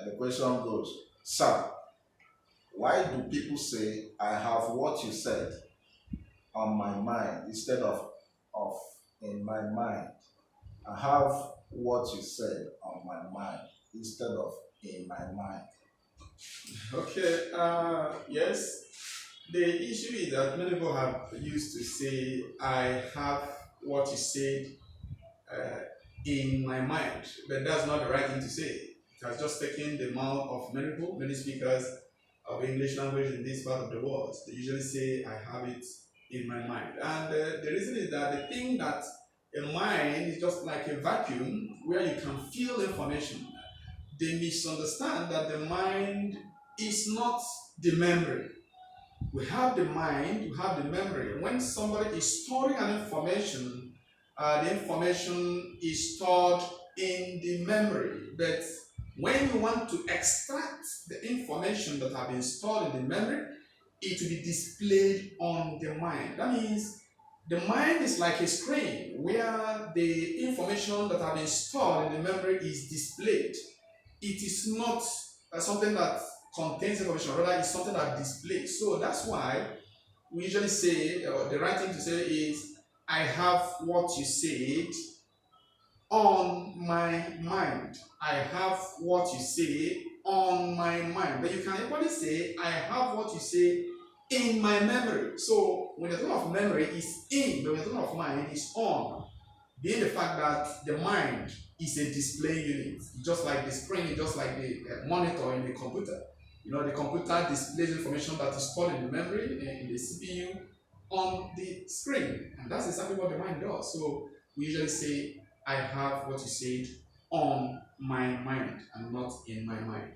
The question goes, Sir, why do people say I have what you said on my mind instead of in my mind? I have what you said on my mind instead of in my mind. Okay, yes. The issue is that many people have used to say, I have what you said uh, in my mind, but that's not the right thing to say. It has just taken the mouth of many people, many speakers of English language in this part of the world. They usually say, I have it in my mind. And the reason is that they think that a mind is just like a vacuum where you can feel information. They misunderstand that the mind is not the memory. We have the mind, we have the memory. When somebody is storing an information, the information is stored in the memory. But when you want to extract the information that have been stored in the memory, it will be displayed on the mind. That means the mind is like a screen where the information that have been stored in the memory is displayed. It is not something that contains information, rather it's something that displays. So that's why we usually say, or the right thing to say is, I have what you said on my mind. I have what you say on my mind. But you can equally say, I have what you say in my memory. So when you're talking of memory, it's in, but when you're talking of mind, it's on. Being the fact that the mind is a display unit, just like the screen, just like the monitor in the computer. The computer displays information that is stored in the memory, in the CPU, on the screen. And that's exactly what the mind does. So we usually say, I have what you said on my mind and not in my mind.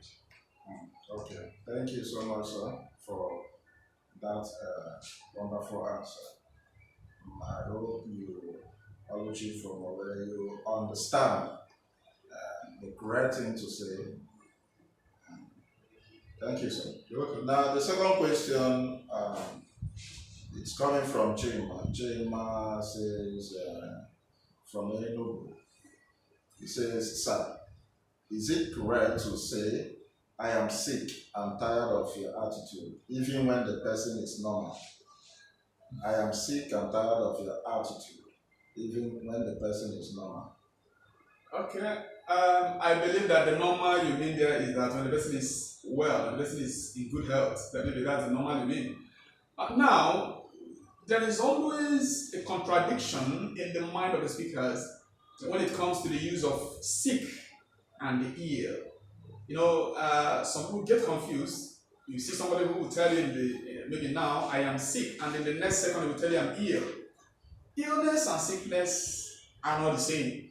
Okay. Thank you so much, sir, for that wonderful answer. I hope you, Oluchi from where you understand the correct thing to say. Thank you, sir. You're welcome. Now, the second question, it's coming from Chima. Chima says, from Enugu, he says, Sir, is it correct to say, I am sick and tired of your attitude, even when the person is normal? I am sick and tired of your attitude, even when the person is normal. Okay. I believe that the normal you mean there is that when the person is well, when the person is in good health, that maybe that's the normal you mean. Now, there is always a contradiction in the mind of the speakers when it comes to the use of sick and ill. Some people get confused. You see somebody who will tell you maybe now I am sick, and in the next second he will tell you I'm ill. Illness and sickness are not the same.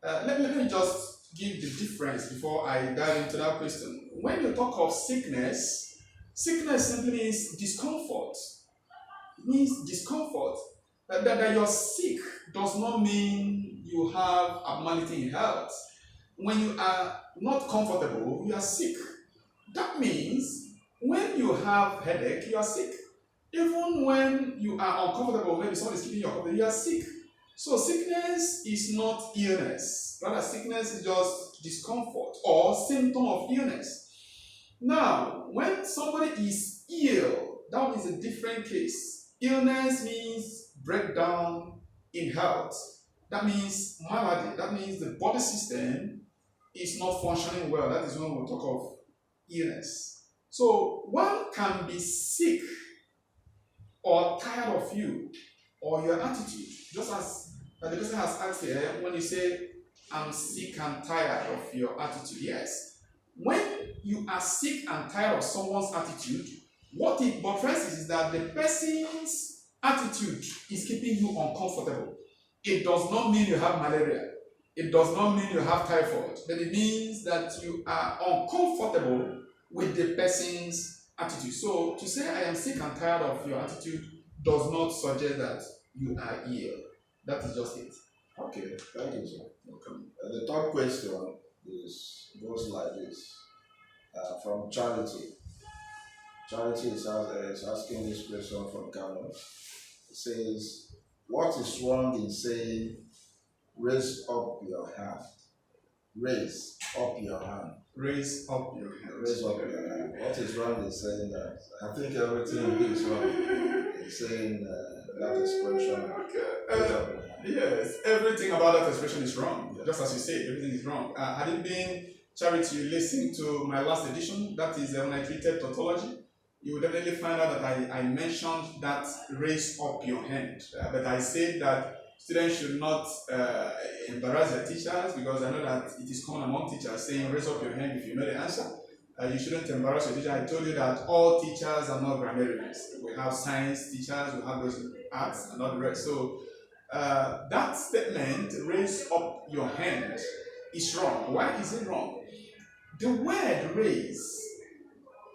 Let me just give the difference before I dive into that question. When you talk of sickness, sickness simply means discomfort. It means discomfort. That you're sick does not mean you have abnormality in health. When you are not comfortable, you are sick. That means when you have headache, you are sick. Even when you are uncomfortable, maybe someone is keeping you uncomfortable, you are sick. So sickness is not illness. Rather, sickness is just discomfort or symptom of illness. Now, when somebody is ill, that is a different case. Illness means breakdown in health. That means malady. That means the body system is not functioning well. That is when we talk of illness. So one can be sick or tired of you or your attitude. Just as the person has asked here, when you say, I'm sick and tired of your attitude. Yes. When you are sick and tired of someone's attitude, what it buttresses is that the person's attitude is keeping you uncomfortable. It does not mean you have malaria. It does not mean you have typhoid. But it means that you are uncomfortable with the person's attitude. So to say I am sick and tired of your attitude does not suggest that you are ill. That is just it. Okay, thank you, sir. Welcome. The third question goes like this, from Charity. Charity is asking this question from Ghana. It says, what is wrong in saying, raise up your hand raise up your hand. Raise up your hand. Raise up your hand. What is wrong is saying that. I think everything is wrong. It's saying that expression. Okay. Raise up your hand. Yes, everything about that expression is wrong. Just as you said, everything is wrong. Had it been Charity, you listened to my last edition, that is when I treated tautology, you will definitely find out that I mentioned that raise up your hand. But I said that students should not embarrass their teachers, because I know that it is common among teachers saying raise up your hand if you know the answer. You shouldn't embarrass your teacher. I told you that all teachers are not grammarians. We have science teachers, we have those in arts, and not the rest. So that statement, raise up your hand, is wrong. Why is it wrong? The word raise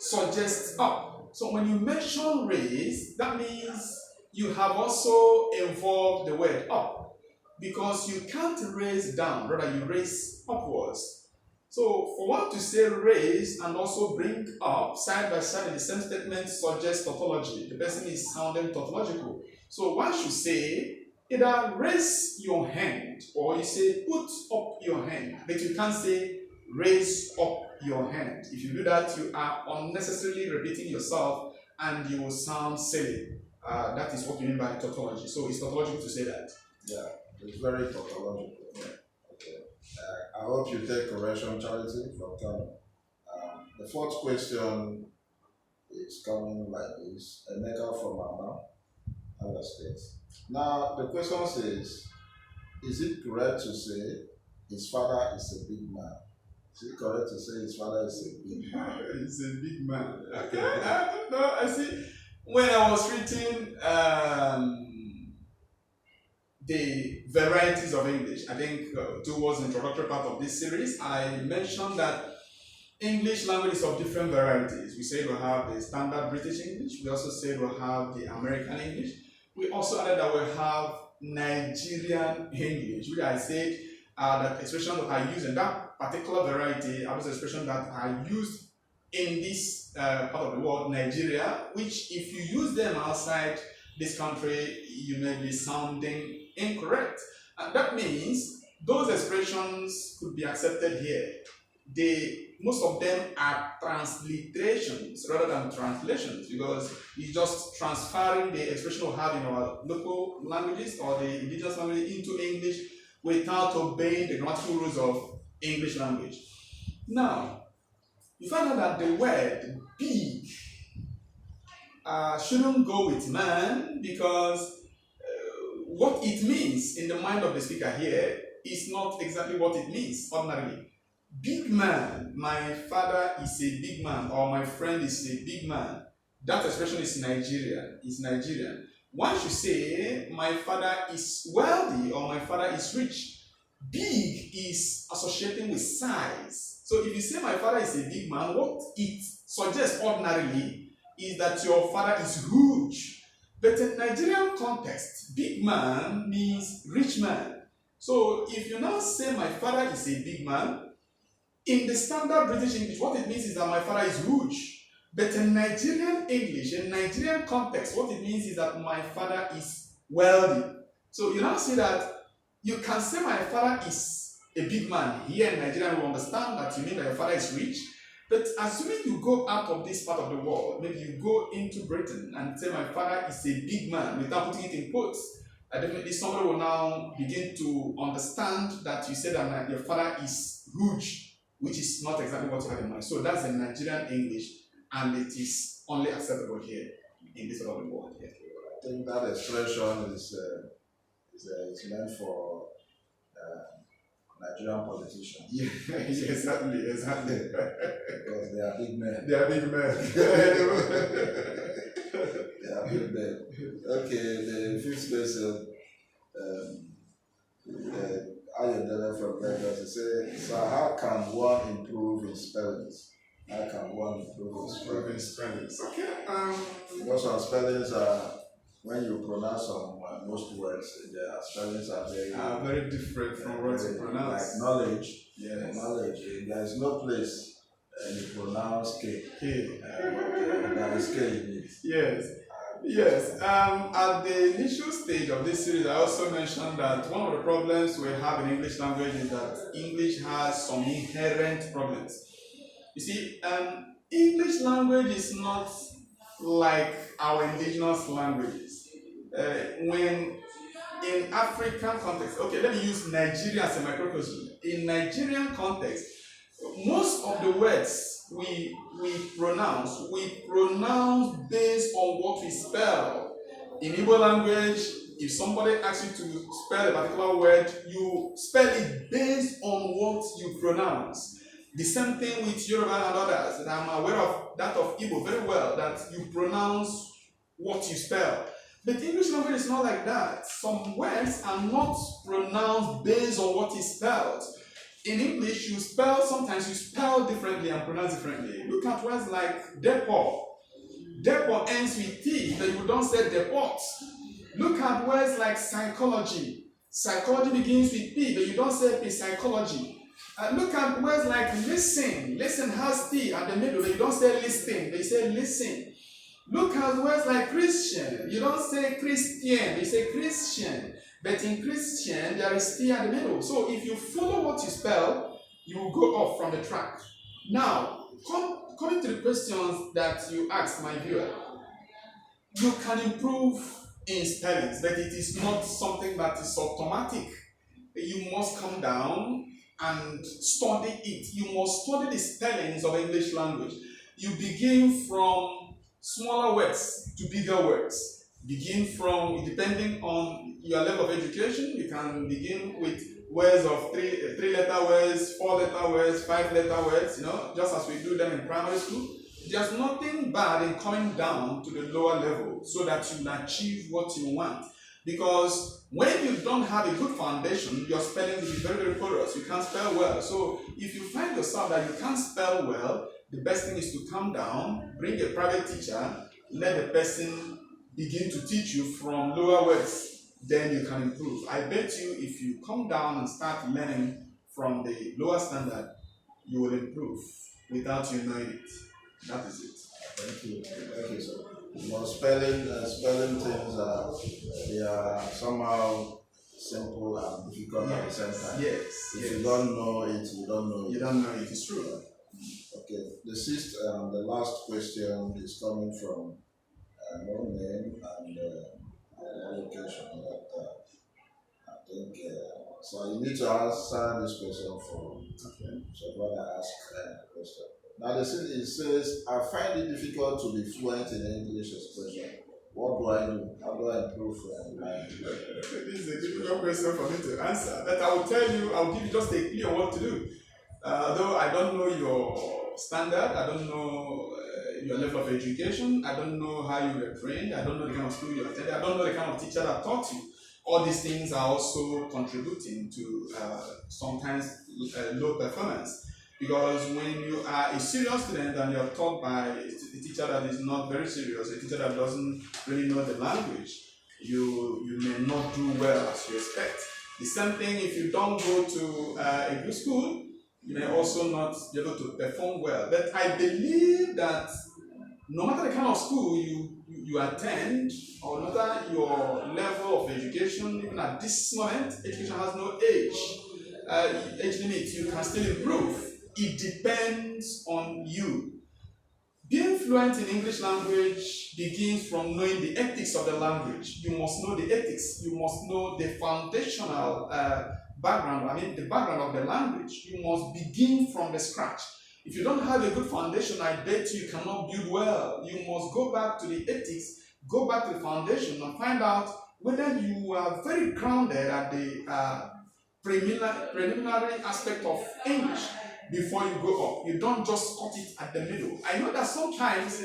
suggests up. So when you mention raise, that means you have also involved the word up, because you can't raise down, rather you raise upwards. So for one to say raise and also bring up side by side in the same statement suggests tautology. The person is sounding tautological. So one should say either raise your hand, or you say put up your hand, but you can't say raise up your hand. If you do that, you are unnecessarily repeating yourself and you will sound silly. That is what we mean by tautology. So it's tautological to say that. Yeah, it's very tautological. Yeah. Okay. I hope you take correction, Charity, from Kano. The fourth question is coming like this. Emeka from Aba, Aba State. Now, the question says, is it correct to say his father is a big man? Is it correct to say his father is a big man? He's a big man. Okay. I don't know. I see. When I was reading the varieties of English, I think towards the introductory part of this series, I mentioned that English language is of different varieties. We said we have the standard British English. We also said we have the American English. We also added that we have Nigerian English, which I said that expressions that are used in that particular variety are those expressions that are used in this part of the world, Nigeria, which if you use them outside this country, you may be sounding incorrect. And that means those expressions could be accepted here. Most of them are transliterations rather than translations, because it's just transferring the expression we have in our local languages or the indigenous language into English without obeying the grammatical rules of English language. Now, you find out that the word big shouldn't go with man, because what it means in the mind of the speaker here is not exactly what it means ordinarily. Big man, my father is a big man, or my friend is a big man. That expression is Nigerian. One should say, my father is wealthy, or my father is rich. Big is associating with size. So if you say my father is a big man, what it suggests ordinarily is that your father is huge. But in Nigerian context, big man means rich man. So if you now say my father is a big man, in the standard British English, what it means is that my father is huge. But in Nigerian English, in Nigerian context, what it means is that my father is wealthy. So you now see that you can say my father is a big man. Here in Nigeria, we understand that you mean that your father is rich. But assuming you go out of this part of the world, maybe you go into Britain and say my father is a big man without putting it in quotes, definitely somebody will now begin to understand that you said that your father is huge, which is not exactly what you have in mind. So that's the Nigerian English, and it is only acceptable here in this part of the world. Here. I think that expression is meant for Nigerian politicians. Yeah, exactly. Because they are big men. They are big men. They are big men. Okay, the fifth question. Ayodele from Lagos, he said, so how can one improve his spellings? How can one improve his spellings? Okay. Because our spellings are, when you pronounce most words, their spellings are very different from what you pronounce. Like knowledge. Yes. Knowledge. There is no place you pronounce K. K. There is K in it. Yes. Yes, at the initial stage of this series, I also mentioned that one of the problems we have in English language is that English has some inherent problems. You see, English language is not like our indigenous languages. When in African context, okay, let me use Nigeria as a microcosm. In Nigerian context, most of the words we pronounce based on what we spell. In Igbo language, if somebody asks you to spell a particular word, you spell it based on what you pronounce. The same thing with Yoruba and others, and I'm aware of that of Igbo very well, that you pronounce what you spell. But English language is not like that. Some words are not pronounced based on what is spelled. In English, sometimes you spell differently and pronounce differently. Look at words like depot. Depot ends with T, but you don't say depot. Look at words like psychology. Psychology begins with P, but you don't say P, psychology. Look at words like listen. Listen has T at the middle, but you don't say listen, they say listen. Look at words like Christian. You don't say Christian, you say Christian. But in Christian, there is T at the middle. So if you follow what you spell, you will go off from the track. Now, coming to the questions that you asked, my viewer, you can improve in spellings, but it is not something that is automatic. You must come down and study it. You must study the spellings of English language. You begin from smaller words to bigger words. Begin from, depending on your level of education, you can begin with words of three-letter words, four-letter words, five-letter words, just as we do them in primary school. There's nothing bad in coming down to the lower level so that you can achieve what you want. Because when you don't have a good foundation, your spelling will be very, very porous. You can't spell well. So if you find yourself that you can't spell well, the best thing is to come down, bring a private teacher, let the person begin to teach you from lower words, then you can improve. I bet you if you come down and start learning from the lower standard, you will improve without you knowing it. That is it. Thank you, sir. Spelling things they are somehow simple and difficult at the same time. Yes. If you don't know it, you don't know it. You don't know it. It's true. Okay. The last question is coming from no name and location. I think so. You need to answer this question for. Okay. So when I ask the question. Now it says, I find it difficult to be fluent in English expression. What do I do? How do I improve my English? This is a difficult question for me to answer. But I will give you just a clear what to do. Though I don't know your standard, I don't know your level of education, I don't know how you were trained, I don't know the kind of school you attended, I don't know the kind of teacher that taught you. All these things are also contributing to sometimes low performance. Because when you are a serious student and you're taught by a teacher that is not very serious, a teacher that doesn't really know the language, you may not do well as you expect. The same thing if you don't go to a good school, you may also not be able to perform well. But I believe that no matter the kind of school you attend, or no matter your level of education, even at this moment, education has no age limit. You can still improve. It depends on you. Being fluent in English language begins from knowing the ethics of the language. You must know the ethics. You must know the foundational background, the background of the language. You must begin from the scratch. If you don't have a good foundation, I bet you cannot build well. You must go back to the ethics, go back to the foundation and find out whether you are very grounded at the preliminary aspect of English before you go up. You don't just cut it at the middle. I know that sometimes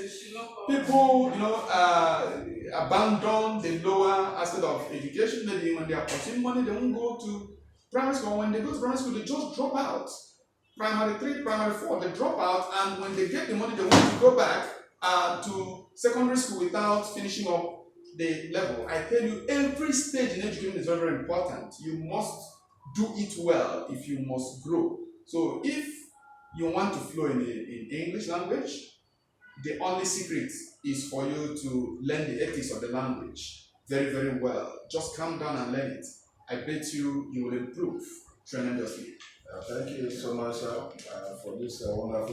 people, abandon the lower aspect of education. Maybe when they are pursuing money, they won't go to primary school. When they go to primary school, they just drop out. Primary 3, primary 4, they drop out, and when they get the money, they want to go back to secondary school without finishing up the level. I tell you, every stage in education is very, very important. You must do it well if you must grow. So if you want to flow in English language, the only secret is for you to learn the ethics of the language very, very well. Just calm down and learn it. I bet you will improve tremendously. Thank you so much, sir, for this wonderful